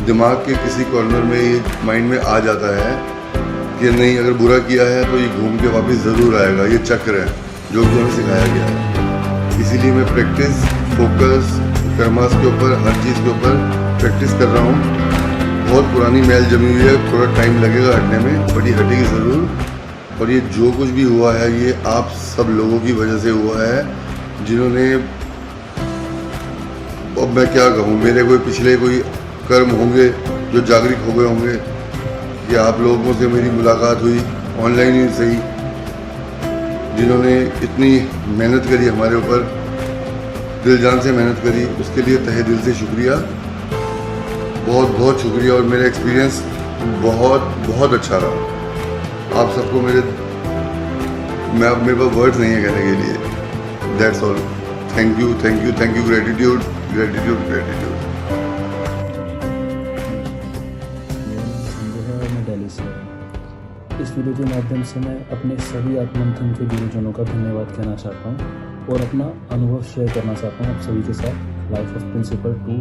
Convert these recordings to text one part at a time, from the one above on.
दिमाग के किसी कॉर्नर में ये माइंड में आ जाता है कि नहीं, अगर बुरा किया है तो ये घूम के वापस ज़रूर आएगा। ये चक्र है जो कि हमें सिखाया गया है। इसीलिए मैं प्रैक्टिस, फोकस, कर्मास के ऊपर, हर चीज़ के ऊपर प्रैक्टिस कर रहा हूँ। बहुत पुरानी मैल जमी हुई है, थोड़ा टाइम लगेगा हटने में, बट ये हटेगी ज़रूर। और ये जो कुछ भी हुआ है ये आप सब लोगों की वजह से हुआ है, जिन्होंने, अब मैं क्या कहूँ, मेरे कोई पिछले कोई कर्म होंगे जो जागृत हो गए होंगे कि आप लोगों से मेरी मुलाकात हुई ऑनलाइन ही सही, जिन्होंने इतनी मेहनत करी हमारे ऊपर, दिल जान से मेहनत करी, उसके लिए तहे दिल से शुक्रिया, बहुत बहुत शुक्रिया। और मेरा एक्सपीरियंस बहुत बहुत अच्छा रहा। आप सबको मेरे पास वर्ड्स नहीं है कहने के लिए। That's all. Thank you, thank you, thank you. Gratitude, gratitude, gratitude. मैं दिल्ली से हूँ। इस वीडियो के माध्यम से मैं अपने सभी आत्ममंथन के गुरुजनों का धन्यवाद कहना चाहता हूँ और अपना अनुभव शेयर करना चाहता हूँ आप सभी के साथ। लाइफ ऑफ प्रिंसिपल 2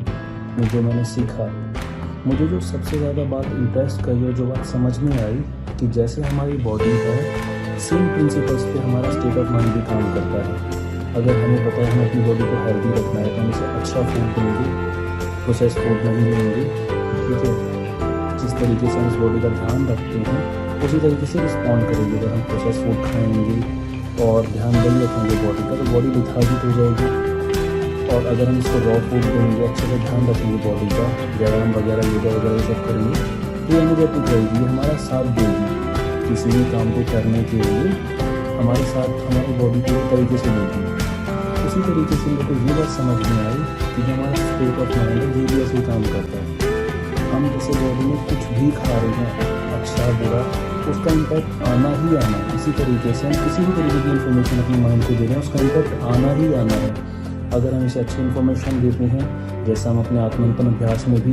में जो मैंने सीखा, मुझे जो सबसे ज़्यादा बात इंटरेस्ट करी और जो बात समझ में आई कि जैसे हमारी बॉडी है, सेम प्रिंसिपल्स पे हमारा स्टेट ऑफ माइंड भी काम करता है। अगर हमें पता है हमें अपनी बॉडी को हेल्दी रखना है तो हम इसे अच्छा फूड देंगे, प्रोसेस फूड नहीं लेंगे, ठीक है। जिस तरीके से हम इस बॉडी का ध्यान रखते हैं उसी तरीके से रिस्पॉन्ड करेंगे। अगर हम प्रोसेस फूड खाएंगे और ध्यान नहीं रखेंगे बॉडी का, तो बॉडी लिथार्जिक हो जाएगी। और अगर हम इसको रॉ फूड देंगे, अच्छे से ध्यान रखेंगे बॉडी का, व्यायाम वगैरह, योगा वगैरह ये सब करेंगे, तो एनर्जेटिक रहेगी, ये हमारा साथ देगी। किसी भी काम को करने के लिए हमारे साथ हमारी बॉडी पूरी तरीके से देगी। उसी तरीके से मेरे को ये बात समझ में आई कि जो हमारा स्टेट ऑफ माइंड है ये भी ऐसे ही काम करता है। हम जैसे बॉडी में कुछ भी खा रहे हैं, अच्छा बुरा, उसका इम्पैक्ट आना ही आना है। इसी तरीके से हम किसी भी तरीके की इन्फॉर्मेशन अपने माइंड को दे रहे हैं, उसका इम्पैक्ट आना ही आना है। अगर हम इसे अच्छी इन्फॉर्मेशन देते हैं, जैसा हम अपने आत्ममंथन अभ्यास में भी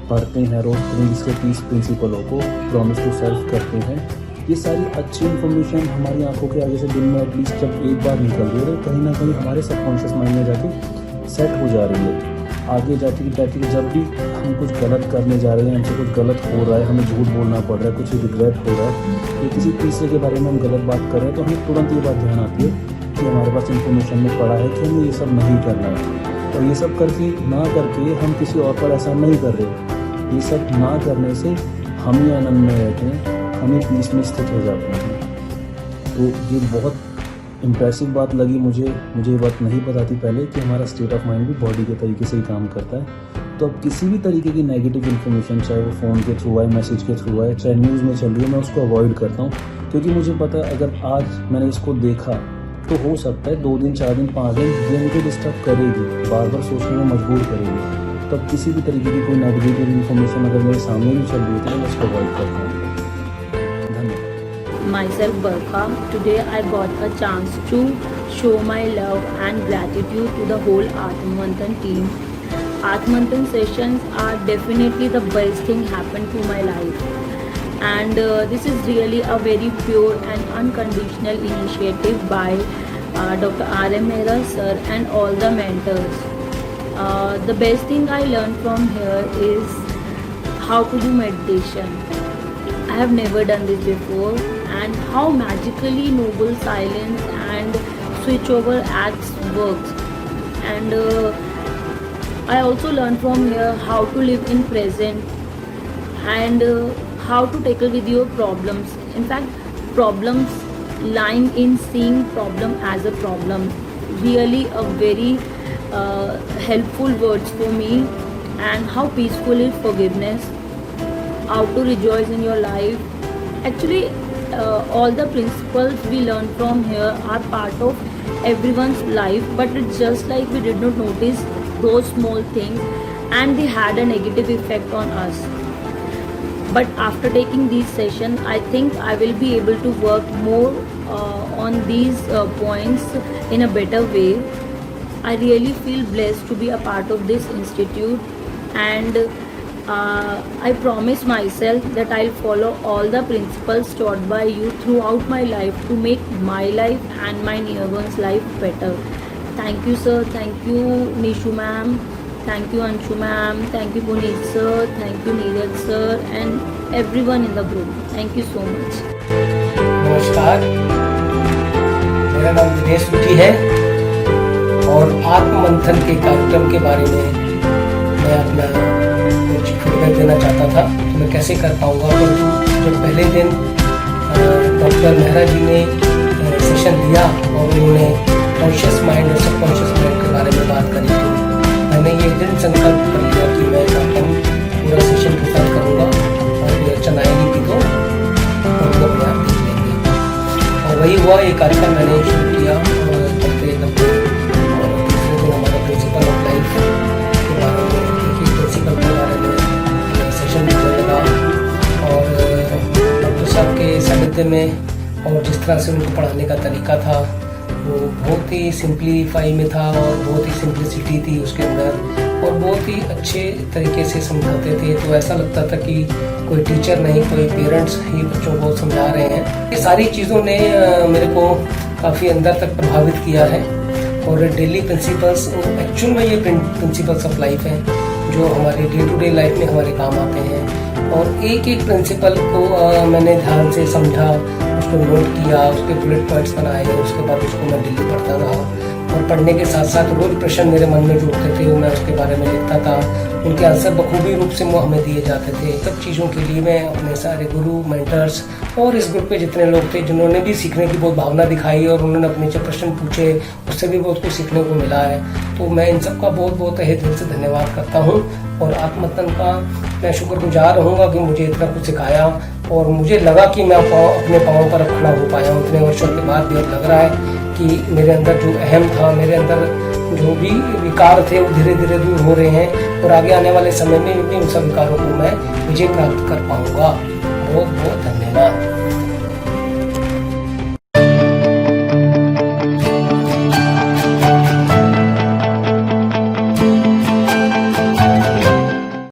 पढ़ते हैं रोज 30 के 30 प्रिंसिपलों को प्रॉमिस टू सेल्फ करते हैं, ये सारी अच्छी इन्फॉर्मेशन हमारी आंखों के आगे से दिन में एटलीस्ट जब एक बार निकल रही है तो कहीं ना कहीं हमारे सबकॉन्शियस माइंड में जाके सेट हो जा रही है। आगे जाके जब भी हम कुछ गलत करने जा रहे हैं, हमसे कुछ गलत हो रहा है, हमें झूठ बोलना पड़ रहा है, कुछ रिग्रेट हो रहा है, या किसी तीसरे के बारे में हम गलत बात कर रहे हैं, तो हमें तुरंत ये बात ध्यान आती है कि हमारे पास इन्फॉर्मेशन में पड़ा है कि हमें ये सब नहीं करना है। और ये सब करके हम किसी और पर ऐसा नहीं कर रहे। ये सब ना करने से हम ही आनंद में रहते हैं, हम ही पीस में स्थित हो जाते हैं। तो ये बहुत इम्प्रेसिव बात लगी मुझे ये बात नहीं पता थी पहले कि हमारा स्टेट ऑफ माइंड भी बॉडी के तरीके से ही काम करता है। तो अब किसी भी तरीके की नेगेटिव इन्फॉर्मेशन, चाहे वो फ़ोन के थ्रू आए, मैसेज के थ्रू आए, चाहे न्यूज़ में चल रही है, मैं उसको अवॉइड करता हूँ। क्योंकि मुझे पता है अगर आज मैंने इसको देखा तो हो सकता है 2 दिन, 4 दिन, 5 दिन ये मुझे डिस्टर्ब करेगी, बार बार सोचने में मजबूर करेगी। तो अब किसी भी तरीके की कोई नेगेटिव इन्फॉर्मेशन अगर मेरे सामने भी चल रही है तो मैं उसको अवॉइड करता हूँ। Myself Barkha. Today I got a chance to show my love and gratitude to the whole Atmamanthan team. Atmamanthan sessions are definitely the best thing happened to my life, and this is really a very pure and unconditional initiative by Dr. R.M. Mehra sir and all the mentors. The best thing I learned from here is how to do meditation. I have never done this before, and how magically noble silence and switchover acts works. And I also learned from here how to live in present, and how to tackle with your problems. In fact, problems lying in seeing problem as a problem. Really a very helpful words for me. And how peaceful is forgiveness. How to rejoice in your life. Actually, all the principles we learn from here are part of everyone's life, but it's just like we did not notice those small things and they had a negative effect on us. But after taking these sessions, I think I will be able to work more on these points in a better way. I really feel blessed to be a part of this institute, and I promise myself that I'll follow all the principles taught by you throughout my life to make my life and my near one's life better. Thank you, sir. Thank you, Nishu ma'am. Thank you Anshu ma'am, thank you Puneet sir, thank you Neeraj sir and everyone in the group. Thank you so much. नमस्कार, मेरा नाम दिनेश रुचि है और आत्ममंथन के कार्यक्रम के बारे में मैं अपना कुछ फीडबैक देना चाहता था। तो मैं कैसे कर पाऊँगा, परंतु जब पहले दिन डॉक्टर मेहरा जी ने सेशन दिया और उन्होंने कॉन्शियस माइंड और सबकॉन्शियस माइंड के बारे में बात करी, तो मैंने ये दिन संकल्प कर लिया कि मैं पूरा सेशन के साथ करूँगा और ये अड़चन आएगी भी तो उनको अपने आप देख लेंगे। और वही हुआ, ये कार्यक्रम मैंने शुरू किया करते करते और दूसरे दिन हमारा प्रिंसिपल ऑफ लाइफ के बारे में, प्रिंसिपल के बारे में सेशन भी चल लगा और डॉक्टर साहब के सानिध्य में और जिस तरह से उनको पढ़ाने का तरीका था वो बहुत ही सिंप्लीफाई में था और बहुत ही सिंप्लिसिटी थी उसके अंदर और बहुत ही अच्छे तरीके से समझाते थे। तो ऐसा लगता था कि कोई टीचर नहीं, कोई पेरेंट्स ही बच्चों को समझा रहे हैं। ये सारी चीज़ों ने मेरे को काफ़ी अंदर तक प्रभावित किया है और डेली प्रिंसिपल्स एक्चुअल में ये प्रिंसिपल्स ऑफ लाइफ हैं जो हमारे डे टू डे लाइफ में हमारे काम आते हैं। और एक एक प्रिंसिपल को मैंने ध्यान से समझा, उसको नोट किया, उसके बुलेट पॉइंट्स बनाए, उसके बाद उसको मैं डेली पढ़ता रहा और पढ़ने के साथ साथ रोज प्रश्न मेरे मन में जो उठते थे वो मैं उसके बारे में लिखता था। उनके आंसर बखूबी रूप से वो हमें दिए जाते थे। सब चीज़ों के लिए मैं अपने सारे गुरु, मेंटर्स और इस ग्रुप में जितने लोग थे जिन्होंने भी सीखने की बहुत भावना दिखाई और उन्होंने अपने जो प्रश्न पूछे उससे भी बहुत कुछ सीखने को मिला है, तो मैं इन सब का बहुत बहुत तहे दिल से धन्यवाद करता हूँ। और आत्ममंथन का मैं शुक्रगुजार रहूँगा कि मुझे इतना कुछ सिखाया और मुझे लगा कि मैं अपने पाँव पर खड़ा हो पाया हूँ। इतने वर्षों के बाद भी अब लग रहा है कि मेरे अंदर जो अहम था, मेरे अंदर जो भी विकार थे वो धीरे धीरे दूर हो रहे हैं और आगे आने वाले समय में भी उन सब विकारों को मैं विजय प्राप्त कर पाऊँगा। बहुत बहुत धन्यवाद।